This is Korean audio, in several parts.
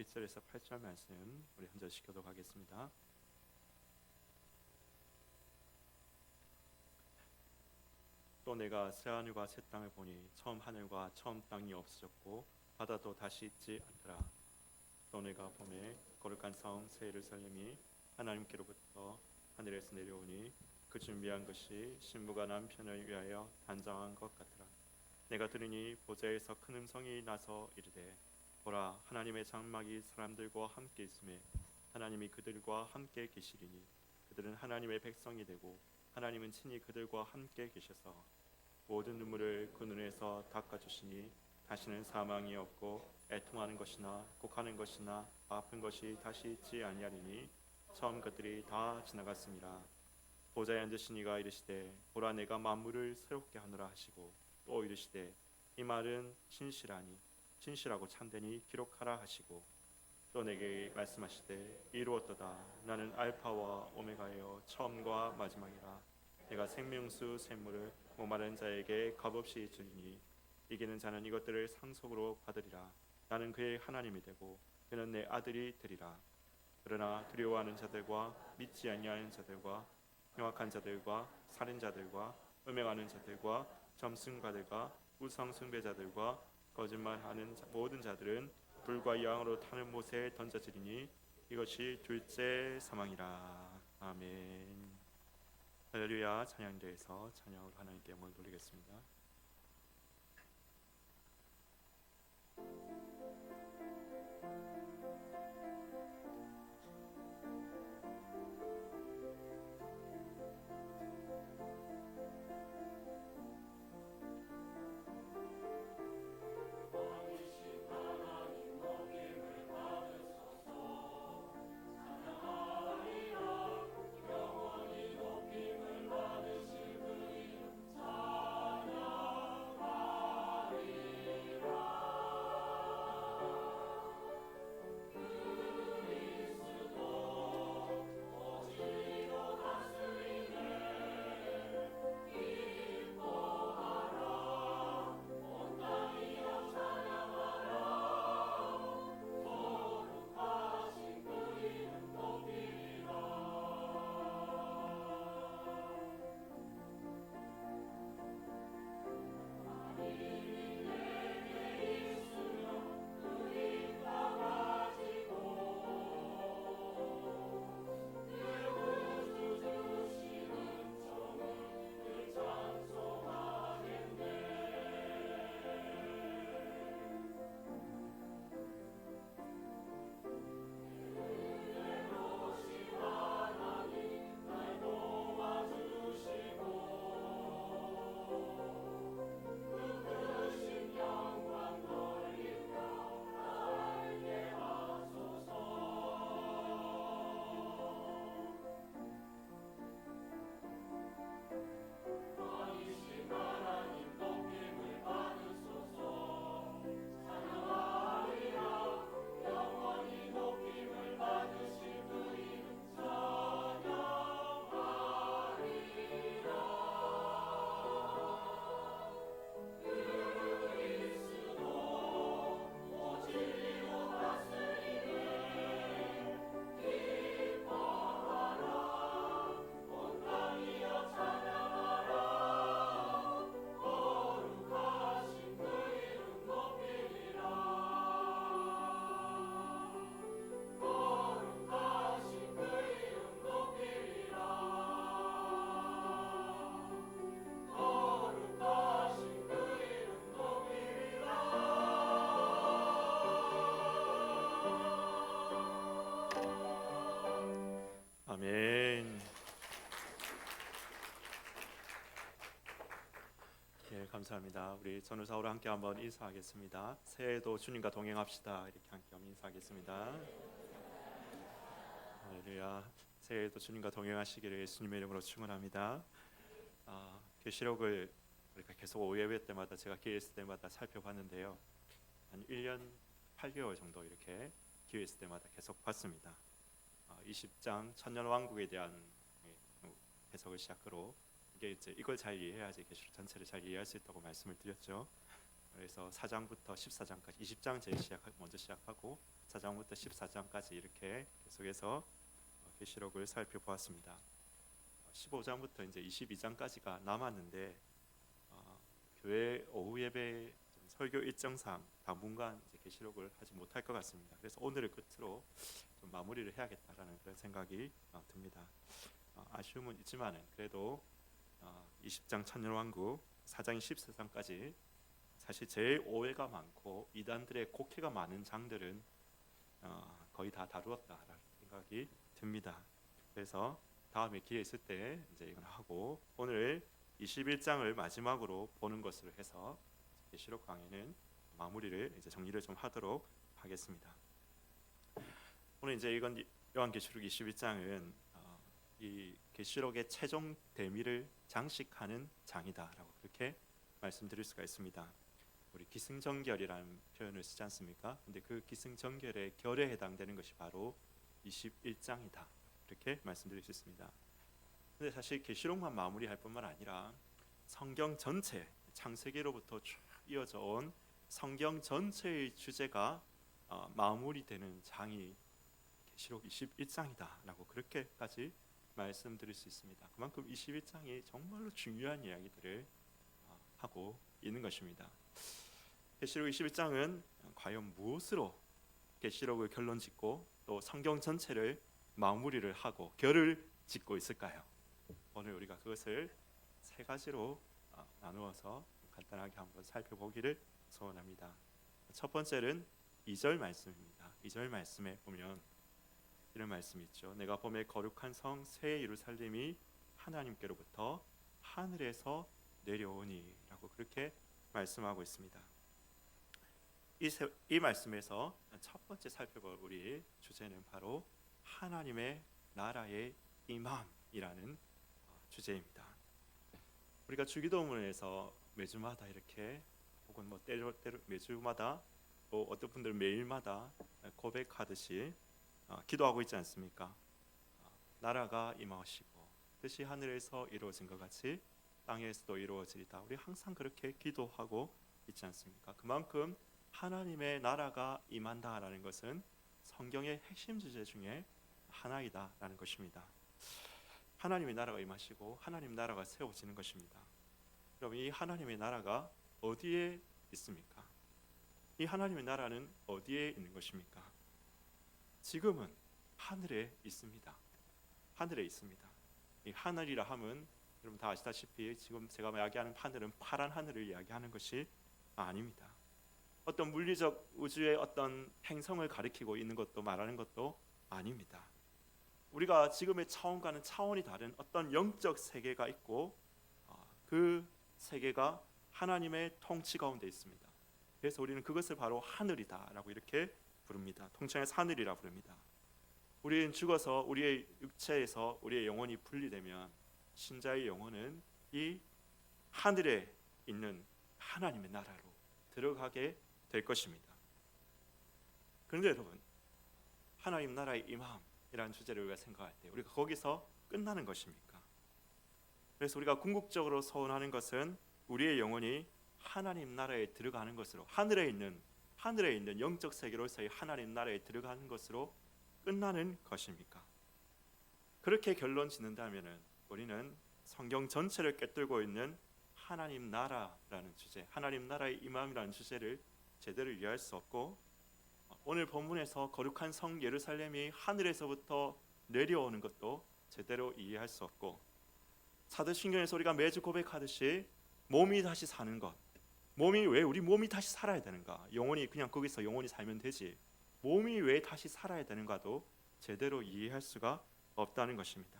1절에서 8절 말씀 우리 한 절씩 교독하겠습니다. 또 내가 새 하늘과 새 땅을 보니 처음 하늘과 처음 땅이 없어졌고 바다도 다시 있지 않더라. 또 내가 보매 거룩한 성 새 예루살렘이 하나님께로부터 하늘에서 내려오니 그 준비한 것이 신부가 남편을 위하여 단장한 것 같더라. 내가 들으니 보좌에서 큰 음성이 나서 이르되 보라, 하나님의 장막이 사람들과 함께 있음에 하나님이 그들과 함께 계시리니 그들은 하나님의 백성이 되고 하나님은 친히 그들과 함께 계셔서 모든 눈물을 그 눈에서 닦아주시니 다시는 사망이 없고 애통하는 것이나 곡하는 것이나 아픈 것이 다시 있지 아니하리니 처음 것들이 다 지나갔습니다. 보좌에 앉으신 이가 이르시되 보라, 내가 만물을 새롭게 하노라 하시고 또 이르시되 이 말은 신실하니 신실하고 참되니 기록하라 하시고 또 내게 말씀하시되 이루었도다. 나는 알파와 오메가여 처음과 마지막이라. 내가 생명수 샘물을 목마른 자에게 값없이 주리니 이기는 자는 이것들을 상속으로 받으리라. 나는 그의 하나님이 되고 그는 내 아들이 되리라. 그러나 두려워하는 자들과 믿지 아니하는 자들과 흉악한 자들과 살인자들과 음행하는 자들과 점승가들과 우상 숭배자들과 거짓말하는 모든 자들은 불과 양으로 타는 못에 던져지리니 이것이 둘째 사망이라. 아멘. 할렐루야. 찬양대에서 찬양으로 하나님께 영광을 돌리겠습니다. 아멘. 예, 감사합니다. 우리 전우사우로 함께 한번 인사하겠습니다. 새해도 주님과 동행합시다. 이렇게 함께 한번 인사하겠습니다. 할렐루야. 새해도 주님과 동행하시기를 예수님의 이름으로 축원합니다. 계시록을 우리가 계속 5예배 때마다 제가 기회 있을 때마다 살펴봤는데요. 한 1년 8개월 정도 이렇게 기회 있을 때마다 계속 봤습니다. 20장 천년왕국에 대한 해석을 시작으로 이걸 잘 이해해야지 계시록 전체를 잘 이해할 수 있다고 말씀을 드렸죠. 그래서 4장부터 14장까지 20장 제일 먼저 시작하고 4장부터 14장까지 이렇게 계속해서 계시록을 살펴보았습니다. 15장부터 이제 22장까지가 남았는데 교회 오후 예배 설교 일정상 당분간 이제 계시록을 하지 못할 것 같습니다. 그래서 오늘을 끝으로 좀 마무리를 해야겠다라는 그런 생각이 듭니다. 아쉬움은 있지만은 그래도 20장 천년왕국 4장 14장까지 사실 제일 오해가 많고 이단들의 곡해가 많은 장들은 거의 다 다루었다라는 생각이 듭니다. 그래서 다음에 기회 있을 때 이제 이건 하고 오늘 21장을 마지막으로 보는 것으로 해서 계시록 강의는 마무리를 이제 정리를 좀 하도록 하겠습니다. 오늘 이제 이건 요한계시록 21장은 이 계시록의 최종 대미를 장식하는 장이다라고 그렇게 말씀드릴 수가 있습니다. 우리 기승전결이라는 표현을 쓰지 않습니까? 근데 그 기승전결의 결에 해당되는 것이 바로 21장이다. 이렇게 말씀드릴 수 있습니다. 근데 사실 계시록만 마무리할 뿐만 아니라 성경 전체 창세기로부터 쭉 이어져 온 성경 전체의 주제가 마무리되는 장이 계시록 21장이다라고 그렇게까지 말씀드릴 수 있습니다. 그만큼 21장이 정말로 중요한 이야기들을 하고 있는 것입니다. 계시록 21장은 과연 무엇으로 계시록을 결론짓고 또 성경 전체를 마무리를 하고 결을 짓고 있을까요? 오늘 우리가 그것을 세 가지로 나누어서 간단하게 한번 살펴보기를 소원합니다. 첫 번째는 2절 말씀입니다. 2절 말씀에 보면 이런 말씀이 있죠. 내가 보매 거룩한 성 새 예루살렘이 하나님께로부터 하늘에서 내려오니 라고 그렇게 말씀하고 있습니다. 이 말씀에서 첫 번째 살펴볼 우리 주제는 바로 하나님의 나라의 임함이라는 주제입니다. 우리가 주기도문에서 매주마다 이렇게 혹은 뭐 때로 매주마다 또 어떤 분들은 매일마다 고백하듯이 기도하고 있지 않습니까? 나라가 임하시고 뜻이 하늘에서 이루어진 것 같이 땅에서도 이루어지리다. 우리 항상 그렇게 기도하고 있지 않습니까? 그만큼 하나님의 나라가 임한다라는 것은 성경의 핵심 주제 중에 하나이다라는 것입니다. 하나님의 나라가 임하시고 하나님 나라가 세워지는 것입니다. 그럼 이 하나님의 나라가 어디에 있습니까? 이 하나님의 나라는 어디에 있는 것입니까? 지금은 하늘에 있습니다. 하늘에 있습니다. 이 하늘이라 함은 여러분 다 아시다시피 지금 제가 이야기하는 하늘은 파란 하늘을 이야기하는 것이 아닙니다. 어떤 물리적 우주의 어떤 행성을 가리키고 있는 것도 말하는 것도 아닙니다. 우리가 지금의 차원과는 차원이 다른 어떤 영적 세계가 있고 그 세계가 하나님의 통치 가운데 있습니다. 그래서 우리는 그것을 바로 하늘이다라고 이렇게 부릅니다. 통칭해서 하늘이라 부릅니다. 우리는 죽어서 우리의 육체에서 우리의 영혼이 분리되면 신자의 영혼은 이 하늘에 있는 하나님의 나라로 들어가게 될 것입니다. 그런데 여러분, 하나님 나라의 임함이라는 주제를 우리가 생각할 때 우리가 거기서 끝나는 것입니까? 그래서 우리가 궁극적으로 소원하는 것은 우리의 영혼이 하나님 나라에 들어가는 것으로 하늘에 있는 영적 세계로서의 하나님 나라에 들어가는 것으로 끝나는 것입니까? 그렇게 결론 짓는다면은 우리는 성경 전체를 꿰뚫고 있는 하나님 나라라는 주제, 하나님 나라의 임함이라는 주제를 제대로 이해할 수 없고 오늘 본문에서 거룩한 성 예루살렘이 하늘에서부터 내려오는 것도 제대로 이해할 수 없고 사도신경에서 우리가 매주 고백하듯이 몸이 다시 사는 것, 왜 우리 몸이 다시 살아야 되는가? 영혼이 그냥 거기서 영혼이 살면 되지. 몸이 왜 다시 살아야 되는가도 제대로 이해할 수가 없다는 것입니다.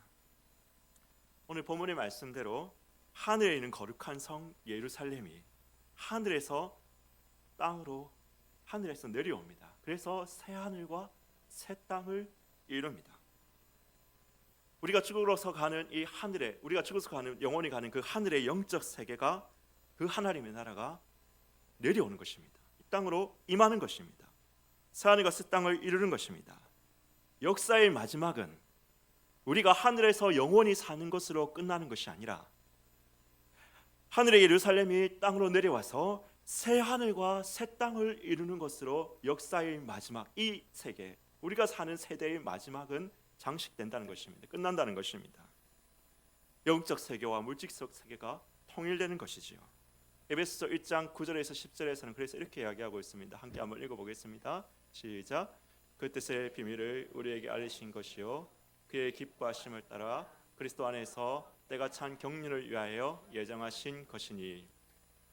오늘 본문의 말씀대로 하늘에 있는 거룩한 성 예루살렘이 하늘에서 땅으로 하늘에서 내려옵니다. 그래서 새 하늘과 새 땅을 이룹니다. 우리가 죽어서 가는 이 하늘에 우리가 죽어서 가는 영혼이 가는 그 하늘의 영적 세계가 그 하나님의 나라가 내려오는 것입니다. 이 땅으로 임하는 것입니다. 새 하늘과 새 땅을 이루는 것입니다. 역사의 마지막은 우리가 하늘에서 영원히 사는 것으로 끝나는 것이 아니라 하늘의 예루살렘이 땅으로 내려와서 새 하늘과 새 땅을 이루는 것으로 역사의 마지막, 이 세계, 우리가 사는 세대의 마지막은 장식된다는 것입니다. 끝난다는 것입니다. 영적 세계와 물질적 세계가 통일되는 것이지요. 에베소서 1장 9절에서 10절에서는 그래서 이렇게 이야기하고 있습니다. 함께 한번 읽어보겠습니다. 시작. 그 뜻의 비밀을 우리에게 알리신 것이요 그의 기뻐하심을 따라 그리스도 안에서 때가 찬 경륜을 위하여 예정하신 것이니.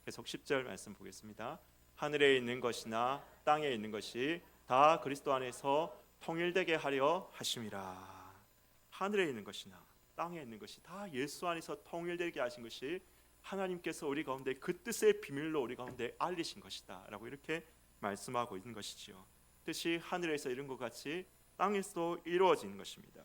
계속 10절 말씀 보겠습니다. 하늘에 있는 것이나 땅에 있는 것이 다 그리스도 안에서 통일되게 하려 하심이라. 하늘에 있는 것이나 땅에 있는 것이 다 예수 안에서 통일되게 하신 것이 하나님께서 우리 가운데 그 뜻의 비밀로 우리 가운데 알리신 것이다 라고 이렇게 말씀하고 있는 것이지요. 뜻이 하늘에서 이룬 것 같이 땅에서도 이루어지는 것입니다.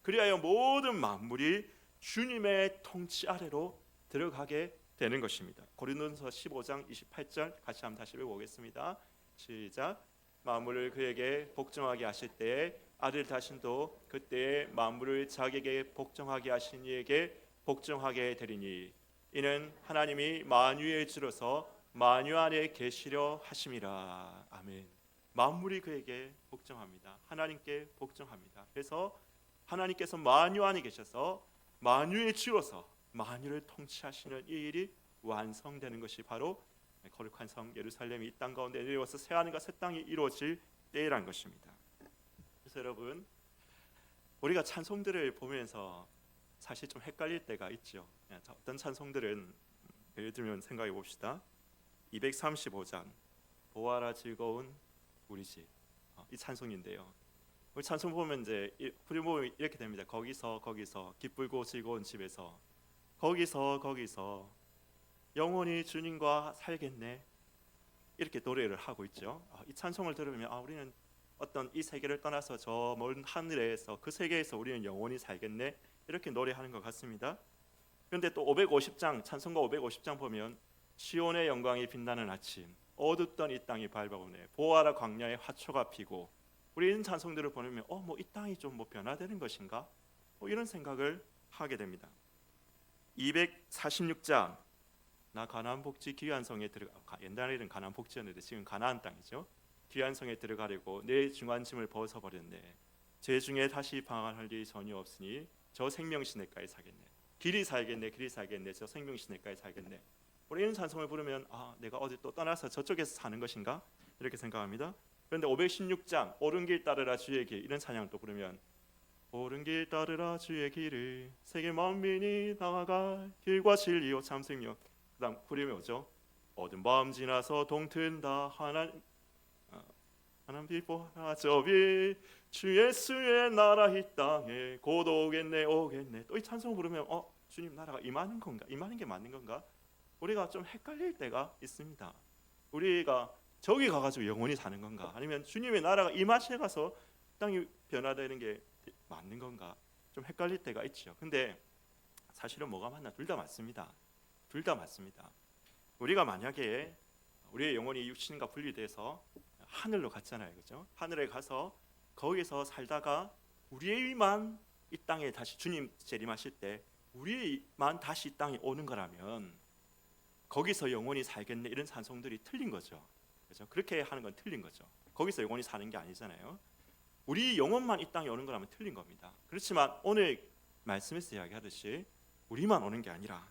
그리하여 모든 만물이 주님의 통치 아래로 들어가게 되는 것입니다. 고린도전서 15장 28절 같이 한번 다시 읽어보겠습니다. 시작. 만물을 그에게 복종하게 하실 때에 아들 자신도 그때에 만물을 자기에게 복종하게 하신 이에게 복종하게 되리니 이는 하나님이 만유의 주로서 만유 안에 계시려 하심이라. 아멘. 만물이 그에게 복종합니다. 하나님께 복종합니다. 그래서 하나님께서 만유 안에 계셔서 만유의 주로서 만유를 통치하시는 이 일이 완성되는 것이 바로 거룩한 성 예루살렘이 이 땅 가운데 내려와서 새 하늘과 새 땅이 이루어질 때라는 것입니다. 그래서 여러분, 우리가 찬송들을 보면서 사실 좀 헷갈릴 때가 있죠. 어떤 찬송들은 예를 들면 생각해 봅시다. 235장 보아라 즐거운 우리 집, 이 찬송인데요. 우리 찬송 보면 이제 부르면 이렇게 됩니다. 거기서 기쁘고 즐거운 집에서 거기서 영원히 주님과 살겠네. 이렇게 노래를 하고 있죠. 이 찬송을 들으면 우리는 어떤 이 세계를 떠나서 저 먼 하늘에서 그 세계에서 우리는 영원히 살겠네. 이렇게 노래하는 것 같습니다. 그런데 또 550장 찬송가 550장 보면 시온의 영광이 빛나는 아침 어둡던 이 땅이 밝아오네. 보아라 광야에 화초가 피고. 우리 이런 찬송들을 보면 이 땅이 좀 변화되는 것인가? 이런 생각을 하게 됩니다. 246장 나 가나안 복지 귀한 성에 들어가. 옛날에는 가나안 복지였는데 지금 가나안 땅이죠. 귀한 성에 들어가려고 내 중한 짐을 벗어버렸네. 제 중에 다시 방황할 일이 전혀 없으니 저 생명시내가에 살겠네. 길이 살겠네. 저 생명시내가에 살겠네. 우리 이런 찬송을 부르면 내가 어디 또 떠나서 저쪽에서 사는 것인가? 이렇게 생각합니다. 그런데 516장 옳은 길 따르라 주의 길, 이런 찬양을 또 부르면 옳은 길 따르라 주의 길을 세계 만민이 나아갈 길과 진리요 참 생명. 그다음 부르면 오죠. 어두운 밤 지나서 동튼다 하나님 빛 보라 저비 주 예수의 나라 이 땅에 곧 오겠네. 또 이 찬송 부르면 주님 나라가 임하는 건가? 임하는 게 맞는 건가? 우리가 좀 헷갈릴 때가 있습니다. 우리가 저기 가가지고 영원히 사는 건가? 아니면 주님의 나라가 임하시에 가서 땅이 변화되는 게 맞는 건가? 좀 헷갈릴 때가 있죠. 근데 사실은 뭐가 맞나? 둘 다 맞습니다. 둘 다 맞습니다. 우리가 만약에 우리의 영혼이 육신과 분리돼서 하늘로 갔잖아요, 그렇죠? 하늘에 가서 거기서 살다가 우리만 이 땅에 다시 주님 재림하실 때 우리만 다시 이 땅에 오는 거라면 거기서 영원히 살겠네 이런 찬송들이 틀린 거죠. 그렇죠? 그렇게 하는 건 틀린 거죠. 거기서 영원히 사는 게 아니잖아요. 우리 영혼만 이 땅에 오는 거라면 틀린 겁니다. 그렇지만 오늘 말씀에서 이야기하듯이 우리만 오는 게 아니라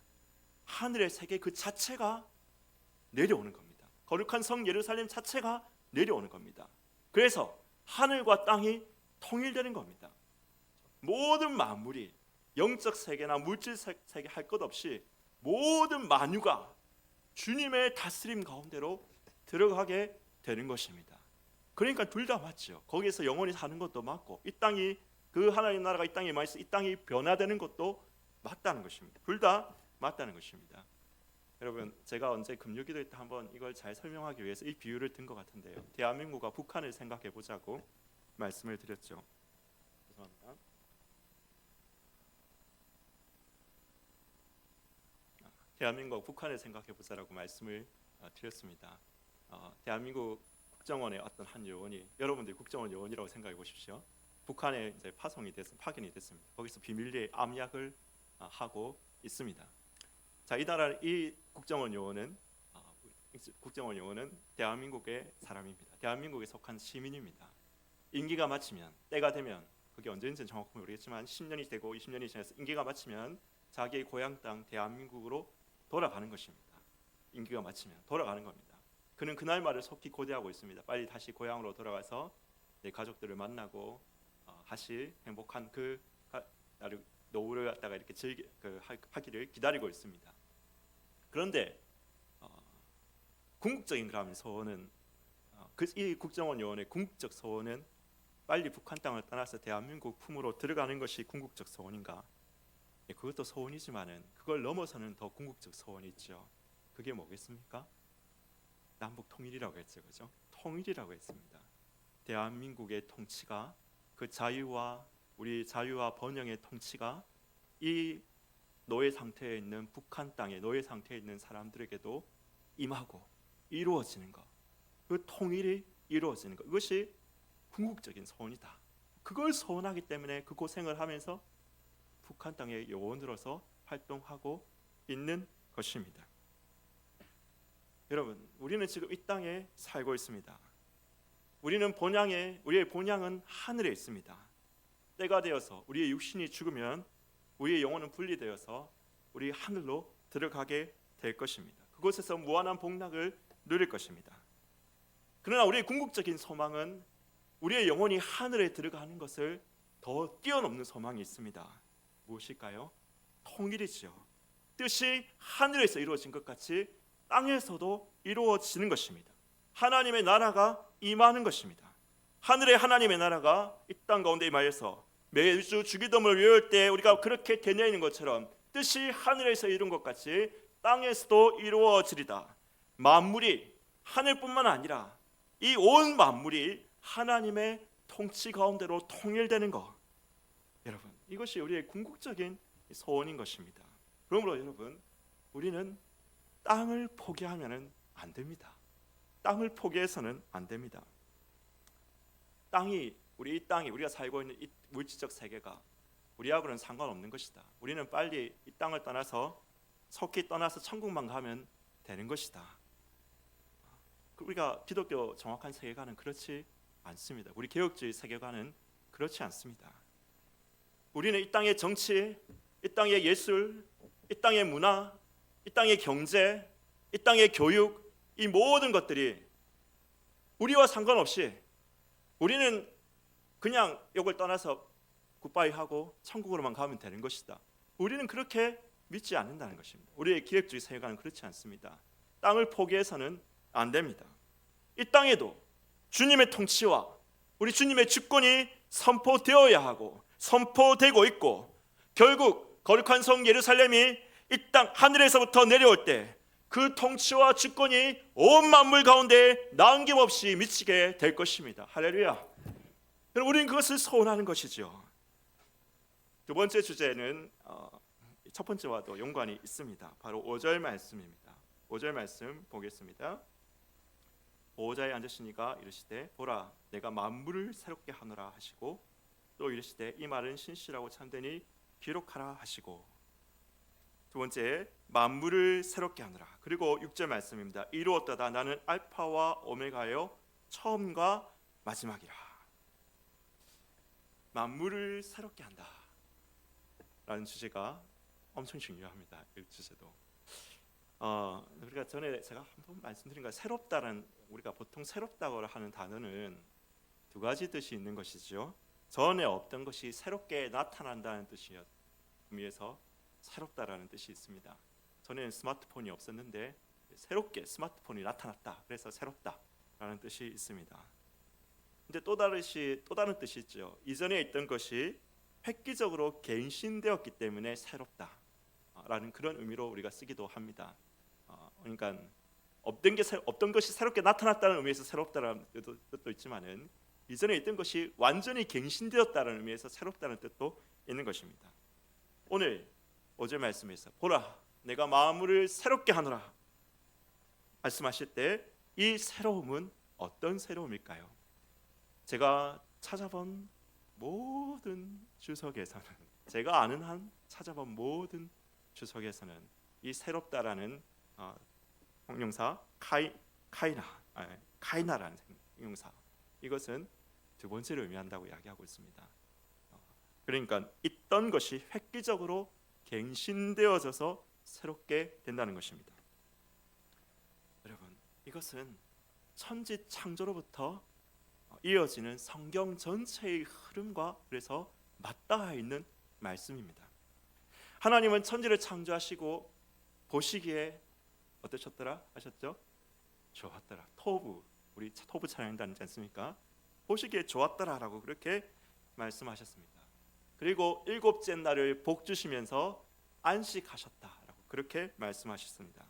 하늘의 세계 그 자체가 내려오는 겁니다. 거룩한 성 예루살렘 자체가 내려오는 겁니다. 그래서 하늘과 땅이 통일되는 겁니다. 모든 만물이 영적 세계나 물질 세계 할 것 없이 모든 만유가 주님의 다스림 가운데로 들어가게 되는 것입니다. 그러니까 둘 다 맞죠. 거기에서 영원히 사는 것도 맞고 이 땅이 그 하나님 나라가 이 땅에 임하여서 이 땅이 변화되는 것도 맞다는 것입니다. 둘 다 맞다는 것입니다. 여러분, 제가 언제 금요기도회 때 한번 이걸 잘 설명하기 위해서 이 비유를 든 것 같은데요. 대한민국과 북한을 생각해 보자고 말씀을 드렸죠. 죄송합니다. 대한민국과 북한을 생각해 보자라고 말씀을 드렸습니다. 대한민국 국정원의 어떤 한 요원이, 여러분들이 국정원 요원이라고 생각해 보십시오. 북한에 이제 파견이 됐습니다. 거기서 비밀리에 암약을 하고 있습니다. 자, 이 국정원 요원은 국정원 요원은 대한민국의 사람입니다. 대한민국에 속한 시민입니다. 임기가 마치면, 때가 되면, 그게 언제인지는 정확히 모르겠지만 10년이 되고 20년이 지나서 임기가 마치면 자기의 고향 땅 대한민국으로 돌아가는 것입니다. 임기가 마치면 돌아가는 겁니다. 그는 그날말을 속히 고대하고 있습니다. 빨리 다시 고향으로 돌아가서 내 가족들을 만나고 다시 행복한 그 노후를 갖다가 이렇게 하기를 기다리고 있습니다. 그런데 궁극적인 그런 소원은 이 국정원 요원의 궁극적 소원은 빨리 북한 땅을 떠나서 대한민국 품으로 들어가는 것이 궁극적 소원인가? 그것도 소원이지만은 그걸 넘어서는 더 궁극적 소원이 있죠. 그게 뭐겠습니까? 남북 통일이라고 했죠, 그죠? 통일이라고 했습니다. 대한민국의 통치가 그 우리 자유와 번영의 통치가 이 노예 상태에 있는 북한 땅에 노예 상태에 있는 사람들에게도 임하고 이루어지는 것, 그 통일이 이루어지는 것, 이것이 궁극적인 소원이다. 그걸 소원하기 때문에 그 고생을 하면서 북한 땅의 요원으로서 활동하고 있는 것입니다. 여러분, 우리는 지금 이 땅에 살고 있습니다. 우리의 본향은 하늘에 있습니다. 때가 되어서 우리의 육신이 죽으면 우리의 영혼은 분리되어서 우리 하늘로 들어가게 될 것입니다. 그곳에서 무한한 복락을 누릴 것입니다. 그러나 우리의 궁극적인 소망은 우리의 영혼이 하늘에 들어가는 것을 더 뛰어넘는 소망이 있습니다. 무엇일까요? 통일이지요. 뜻이 하늘에서 이루어진 것 같이 땅에서도 이루어지는 것입니다. 하나님의 나라가 임하는 것입니다. 하늘의 하나님의 나라가 이 땅 가운데 임하여서 매주 주기도문을 외울 때 우리가 그렇게 되뇌이는 것처럼 뜻이 하늘에서 이룬 것 같이 땅에서도 이루어지리다. 만물이 하늘뿐만 아니라 이 온 만물이 하나님의 통치 가운데로 통일되는 것, 여러분, 이것이 우리의 궁극적인 소원인 것입니다. 그러므로 여러분, 우리는 땅을 포기하면 안 됩니다. 땅을 포기해서는 안 됩니다. 우리가 살고 있는 이 물질적 세계가 우리하고는 상관없는 것이다. 우리는 빨리 이 땅을 떠나서 속히 떠나서 천국만 가면 되는 것이다. 우리가 기독교 정확한 세계관은 그렇지 않습니다. 우리 개혁주의 세계관은 그렇지 않습니다. 우리는 이 땅의 정치, 이 땅의 예술, 이 땅의 문화, 이 땅의 경제, 이 땅의 교육, 이 모든 것들이 우리와 상관없이 우리는 그냥 이걸 떠나서 굿바이 하고 천국으로만 가면 되는 것이다. 우리는 그렇게 믿지 않는다는 것입니다. 우리의 기획주의 세계관은 그렇지 않습니다. 땅을 포기해서는 안 됩니다. 이 땅에도 주님의 통치와 우리 주님의 주권이 선포되어야 하고 선포되고 있고, 결국 거룩한 성 예루살렘이 이 땅 하늘에서부터 내려올 때 그 통치와 주권이 온 만물 가운데 남김없이 미치게 될 것입니다. 할렐루야. 우리는 그것을 소원하는 것이죠. 두 번째 주제는 첫 번째와도 연관이 있습니다. 바로 5절 말씀입니다. 5절 말씀 보겠습니다. 보호자에 앉으시니가 이르시되 보라 내가 만물을 새롭게 하노라 하시고, 또 이르시되 이 말은 신실하고 참되니 기록하라 하시고. 두 번째, 만물을 새롭게 하노라. 그리고 6절 말씀입니다. 이루었도다 나는 알파와 오메가요 처음과 마지막이라. 만물을 새롭게 한다 라는 주제가 엄청 중요합니다. 이 주제도 우리가 전에 제가 한번 말씀드린 거, 새롭다는, 우리가 보통 새롭다고 하는 단어는 두 가지 뜻이 있는 것이죠. 전에 없던 것이 새롭게 나타난다는 의미에서 새롭다라는 뜻이 있습니다. 전에는 스마트폰이 없었는데 새롭게 스마트폰이 나타났다, 그래서 새롭다라는 뜻이 있습니다. 근데 또 다른 뜻이 있죠. 이전에 있던 것이 획기적으로 갱신되었기 때문에 새롭다라는 그런 의미로 우리가 쓰기도 합니다. 그러니까 없던 것이 새롭게 나타났다는 의미에서 새롭다라는 뜻도 있지만은, 이전에 있던 것이 완전히 갱신되었다는 의미에서 새롭다는 뜻도 있는 것입니다. 오늘 5절 말씀에서 보라 내가 만물을 새롭게 하노라 말씀하실 때 이 새로움은 어떤 새로움일까요? 제가 찾아본 모든 주석에서는, 제가 아는 한 찾아본 모든 주석에서는 이 새롭다라는 형용사 카이나라는 형용사, 이것은 두 번째로 의미한다고 이야기하고 있습니다. 그러니까 있던 것이 획기적으로 갱신되어져서 새롭게 된다는 것입니다. 여러분, 이것은 천지 창조로부터 이어지는 성경 전체의 흐름과 그래서 맞닿아 있는 말씀입니다. 하나님은 천지를 창조하시고 보시기에 어떠셨더라 하셨죠? 좋았더라. 우리 토부 찬양도 하지 않습니까? 보시기에 좋았더라라고 그렇게 말씀하셨습니다. 그리고 일곱째 날을 복 주시면서 안식하셨다라고 그렇게 말씀하셨습니다.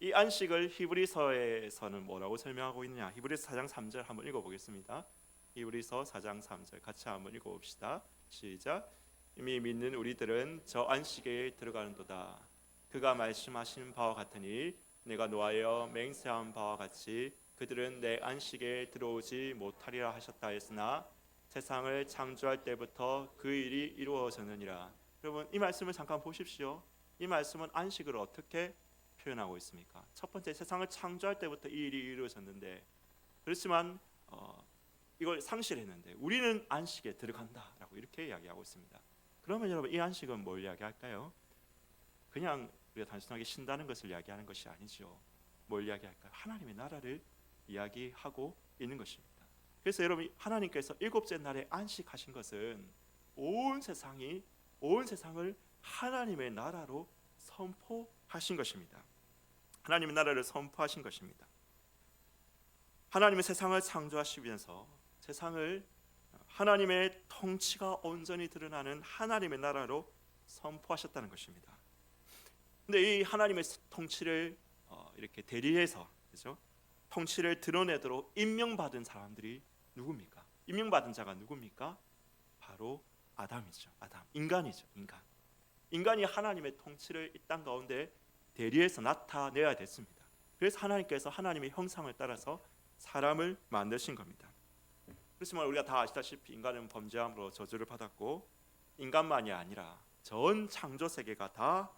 이 안식을 히브리서에서는 뭐라고 설명하고 있느냐? 히브리서 4장 3절 한번 읽어보겠습니다. 히브리서 4장 3절 같이 한번 읽어봅시다. 시작. 이미 믿는 우리들은 저 안식에 들어가는도다. 그가 말씀하신 바와 같으니 내가 노하여 맹세한 바와 같이 그들은 내 안식에 들어오지 못하리라 하셨다 했으나 세상을 창조할 때부터 그 일이 이루어졌느니라. 여러분, 이 말씀을 잠깐 보십시오. 이 말씀은 안식을 어떻게 표현하고 있습니까? 첫 번째, 세상을 창조할 때부터 이 일이 이루어졌는데, 그렇지만 이걸 상실했는데 우리는 안식에 들어간다라고 이렇게 이야기하고 있습니다. 그러면 여러분, 이 안식은 뭘 이야기할까요? 그냥 우리가 단순하게 쉰다는 것을 이야기하는 것이 아니죠. 뭘 이야기할까요? 하나님의 나라를 이야기하고 있는 것입니다. 그래서 여러분, 하나님께서 일곱째 날에 안식하신 것은 온 세상을 하나님의 나라로 선포하신 것입니다. 하나님의 나라를 선포하신 것입니다. 하나님의 세상을 창조하시면서 세상을 하나님의 통치가 온전히 드러나는 하나님의 나라로 선포하셨다는 것입니다. 근데 이 하나님의 통치를 이렇게 대리해서, 그렇죠? 통치를 드러내도록 임명받은 사람들이 누굽니까? 임명받은 자가 누굽니까? 바로 아담이죠. 아담, 인간이죠. 인간이 하나님의 통치를 이 땅 가운데 대리해서 나타내야 됐습니다. 그래서 하나님께서 하나님의 형상을 따라서 사람을 만드신 겁니다. 그렇지만 우리가 다 아시다시피 인간은 범죄함으로 저주를 받았고, 인간만이 아니라 전 창조 세계가 다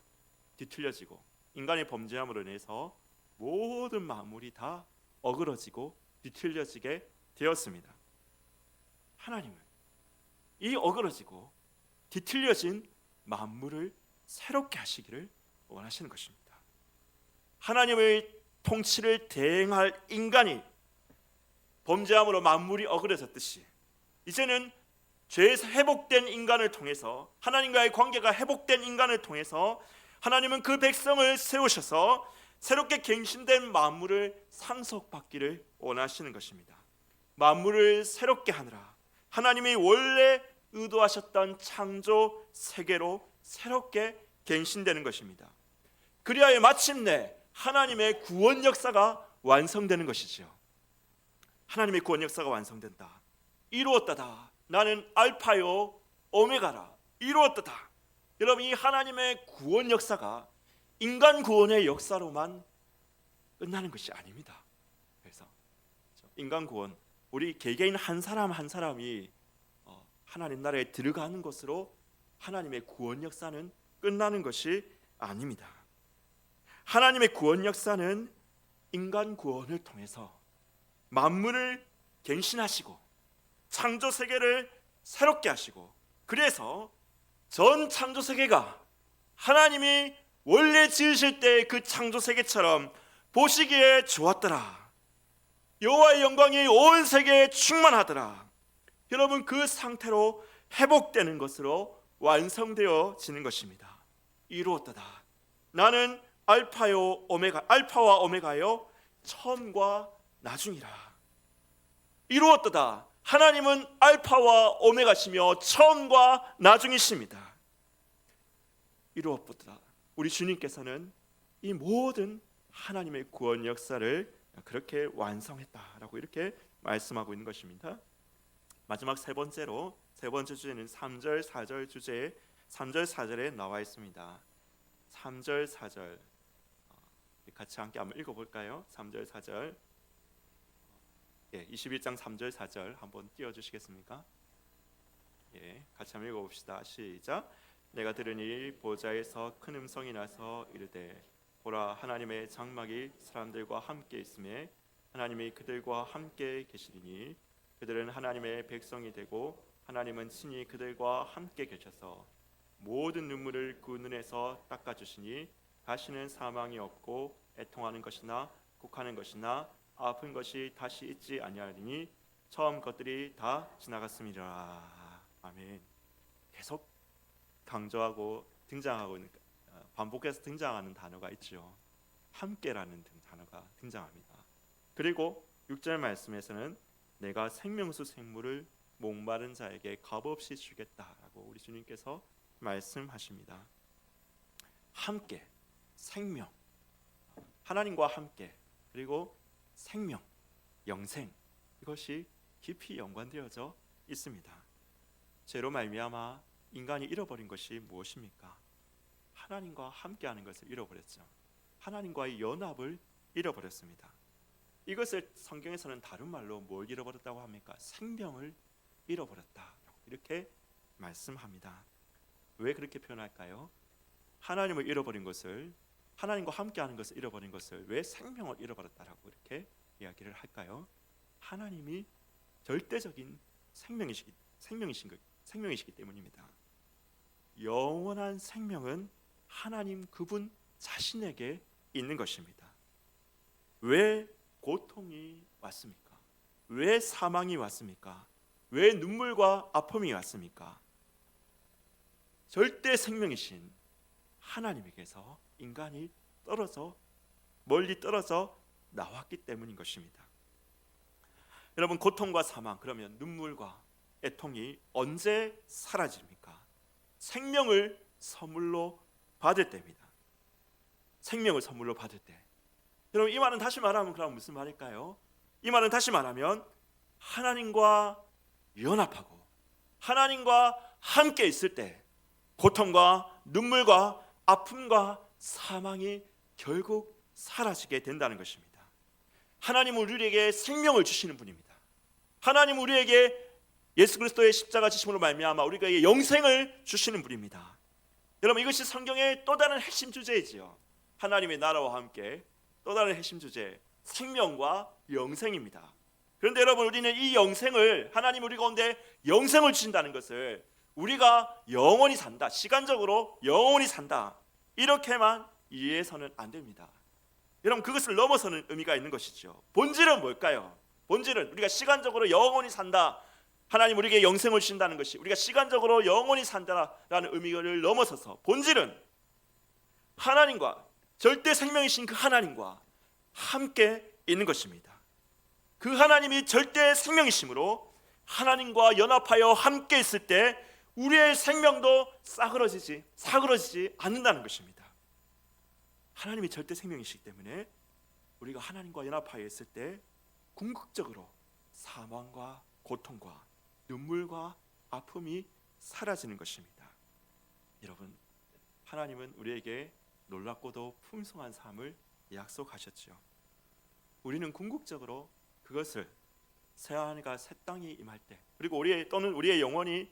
뒤틀려지고 인간의 범죄함으로 인해서 모든 만물이 다 어그러지고 뒤틀려지게 되었습니다. 하나님은 이 어그러지고 뒤틀려진 만물을 새롭게 하시기를 원하시는 것입니다. 하나님의 통치를 대행할 인간이 범죄함으로 만물이 어그러졌듯이 이제는 죄에서 회복된 인간을 통해서, 하나님과의 관계가 회복된 인간을 통해서 하나님은 그 백성을 세우셔서 새롭게 갱신된 만물을 상속받기를 원하시는 것입니다. 만물을 새롭게 하느라 하나님이 원래 의도하셨던 창조 세계로 새롭게 갱신되는 것입니다. 그리하여 마침내 하나님의 구원 역사가 완성되는 것이죠. 하나님의 구원 역사가 완성된다. 이루었다다. 나는 알파요 오메가라. 이루었다다. 여러분, 이 하나님의 구원 역사가 인간 구원의 역사로만 끝나는 것이 아닙니다. 그래서 인간 구원, 우리 개개인 한 사람 한 사람이 하나님 나라에 들어가는 것으로 하나님의 구원 역사는 끝나는 것이 아닙니다. 하나님의 구원 역사는 인간 구원을 통해서 만물을 갱신하시고 창조 세계를 새롭게 하시고, 그래서 전 창조 세계가 하나님이 원래 지으실 때 그 창조 세계처럼 보시기에 좋았더라. 여호와의 영광이 온 세계에 충만하더라. 여러분, 그 상태로 회복되는 것으로 완성되어지는 것입니다. 이루었다다. 나는 알파요 오메가, 알파와 오메가요 처음과 나중이라. 이루었다다. 하나님은 알파와 오메가시며 처음과 나중이십니다. 이루었다다. 우리 주님께서는 이 모든 하나님의 구원 역사를 그렇게 완성했다라고 이렇게 말씀하고 있는 것입니다. 마지막 세 번째 주제는 3절 4절 주제에 3절 4절에 나와 있습니다. 3절 4절 같이 함께 한번 읽어볼까요? 3절 4절 21장 3절 4절 한번 띄워주시겠습니까? 같이 한번 읽어봅시다. 시작. 내가 들으니 보좌에서 큰 음성이 나서 이르되 보라, 하나님의 장막이 사람들과 함께 있음에 하나님이 그들과 함께 계시리니 그들은 하나님의 백성이 되고 하나님은 친히 그들과 함께 계셔서 모든 눈물을 그 눈에서 닦아주시니 다시는 사망이 없고 애통하는 것이나 곡하는 것이나 아픈 것이 다시 있지 아니하리니 처음 것들이 다 지나갔음이라. 아멘. 계속 강조하고 등장하고 있는, 반복해서 등장하는 단어가 있죠. 함께라는 단어가 등장합니다. 그리고 6절 말씀에서는 내가 생명수 생물을 목마른 자에게 값없이 주겠다라고 우리 주님께서 말씀하십니다. 함께, 생명, 하나님과 함께, 그리고 생명, 영생, 이것이 깊이 연관되어져 있습니다. 죄로 말미암아 인간이 잃어버린 것이 무엇입니까? 하나님과 함께하는 것을 잃어버렸죠. 하나님과의 연합을 잃어버렸습니다. 이것을 성경에서는 다른 말로 뭘 잃어버렸다고 합니까? 생명을 잃어버렸다, 이렇게 말씀합니다. 왜 그렇게 표현할까요? 하나님을 잃어버린 것을, 하나님과 함께하는 것을 잃어버린 것을 왜 생명을 잃어버렸다라고 이렇게 이야기를 할까요? 하나님이 절대적인 생명이시기 때문입니다. 영원한 생명은 하나님 그분 자신에게 있는 것입니다. 왜 고통이 왔습니까? 왜 사망이 왔습니까? 왜 눈물과 아픔이 왔습니까? 절대 생명이신 하나님에게서 인간이 멀리 떨어져 나왔기 때문인 것입니다. 여러분, 고통과 사망, 그러면 눈물과 애통이 언제 사라집니까? 생명을 선물로 받을 때입니다. 생명을 선물로 받을 때. 여러분, 이 말은 다시 말하면 그럼 무슨 말일까요? 이 말은 다시 말하면 하나님과 연합하고 하나님과 함께 있을 때 고통과 눈물과 아픔과 사망이 결국 사라지게 된다는 것입니다. 하나님은 우리에게 생명을 주시는 분입니다. 하나님은 우리에게 예수 그리스도의 십자가 지심으로 말미암아 우리에게 영생을 주시는 분입니다. 여러분, 이것이 성경의 또 다른 핵심 주제이지요. 하나님의 나라와 함께 또 다른 핵심 주제, 생명과 영생입니다. 그런데 여러분, 우리는 이 영생을, 하나님 우리 가운데 영생을 주신다는 것을 우리가 영원히 산다, 시간적으로 영원히 산다, 이렇게만 이해해서는 안 됩니다. 여러분, 그것을 넘어서는 의미가 있는 것이죠. 본질은 뭘까요? 본질은 우리가 시간적으로 영원히 산다, 하나님 우리에게 영생을 주신다는 것이 우리가 시간적으로 영원히 산다라는 의미를 넘어서서 본질은 하나님과, 절대 생명이신 그 하나님과 함께 있는 것입니다. 그 하나님이 절대 생명이시므로 하나님과 연합하여 함께 있을 때 우리의 생명도 사그러지지 않는다는 것입니다. 하나님이 절대 생명이시기 때문에 우리가 하나님과 연합하여 있을 때 궁극적으로 사망과 고통과 눈물과 아픔이 사라지는 것입니다. 여러분, 하나님은 우리에게 놀랍고도 풍성한 삶을 약속하셨죠. 우리는 궁극적으로 그것을 새하늘과 새 땅이 임할 때, 그리고 우리의 영혼이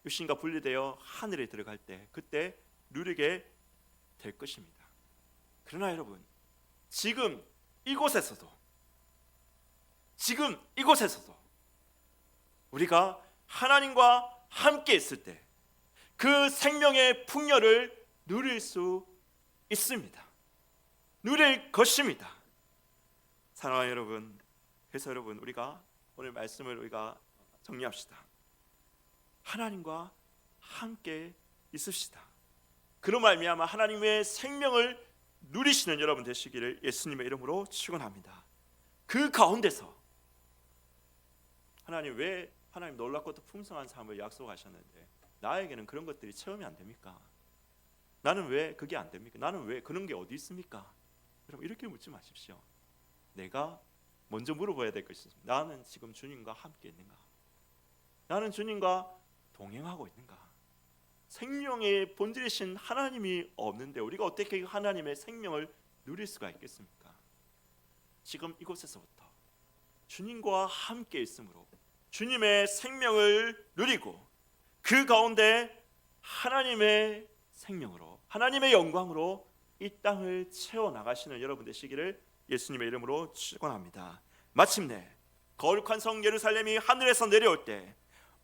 육신과 분리되어 하늘에 들어갈 때, 그때 누리게 될 것입니다. 그러나 여러분, 지금 이곳에서도 우리가 하나님과 함께 있을 때 그 생명의 풍요를 누릴 수 있습니다. 누릴 것입니다. 사랑하는 여러분, 그래서 여러분, 우리가 오늘 말씀을 우리가 정리합시다. 하나님과 함께 있읍시다. 그로 말미암아 하나님의 생명을 누리시는 여러분 되시기를 예수님의 이름으로 축원합니다. 그 가운데서 하나님 놀랍고도 풍성한 삶을 약속하셨는데 나에게는 그런 것들이 체험이 안 됩니까? 나는 왜 그게 안 됩니까? 나는 왜 그런 게 어디 있습니까? 여러분, 이렇게 묻지 마십시오. 내가 먼저 물어봐야 될 것이 있습니다. 나는 지금 주님과 함께 있는가? 나는 주님과 동행하고 있는가? 생명의 본질이신 하나님이 없는데 우리가 어떻게 하나님의 생명을 누릴 수가 있겠습니까? 지금 이곳에서부터 주님과 함께 있으므로 주님의 생명을 누리고 그 가운데 하나님의 생명으로, 하나님의 영광으로 이 땅을 채워 나가시는 여러분 되시기를 예수님의 이름으로 축원합니다. 마침내 거룩한 성 예루살렘이 하늘에서 내려올 때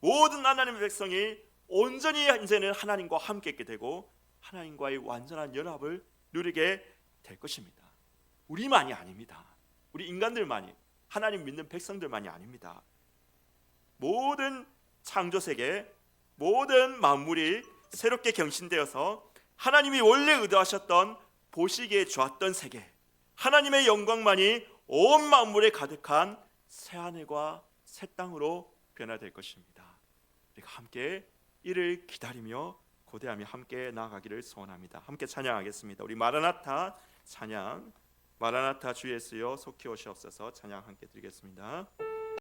모든 하나님의 백성이 온전히 이제는 하나님과 함께 있게 되고 하나님과의 완전한 연합을 누리게 될 것입니다. 우리만이 아닙니다. 우리 인간들만이, 하나님 믿는 백성들만이 아닙니다. 모든 창조세계, 모든 만물이 새롭게 경신되어서 하나님이 원래 의도하셨던 보시기에 좋았던 세계, 하나님의 영광만이 온 만물에 가득한 새하늘과 새 땅으로 변화될 것입니다. 우리가 함께 이를 기다리며 고대하며 함께 나아가기를 소원합니다. 함께 찬양하겠습니다. 우리 마라나타 찬양, 마라나타 주 예수여 속히 오시옵소서 찬양 함께 드리겠습니다.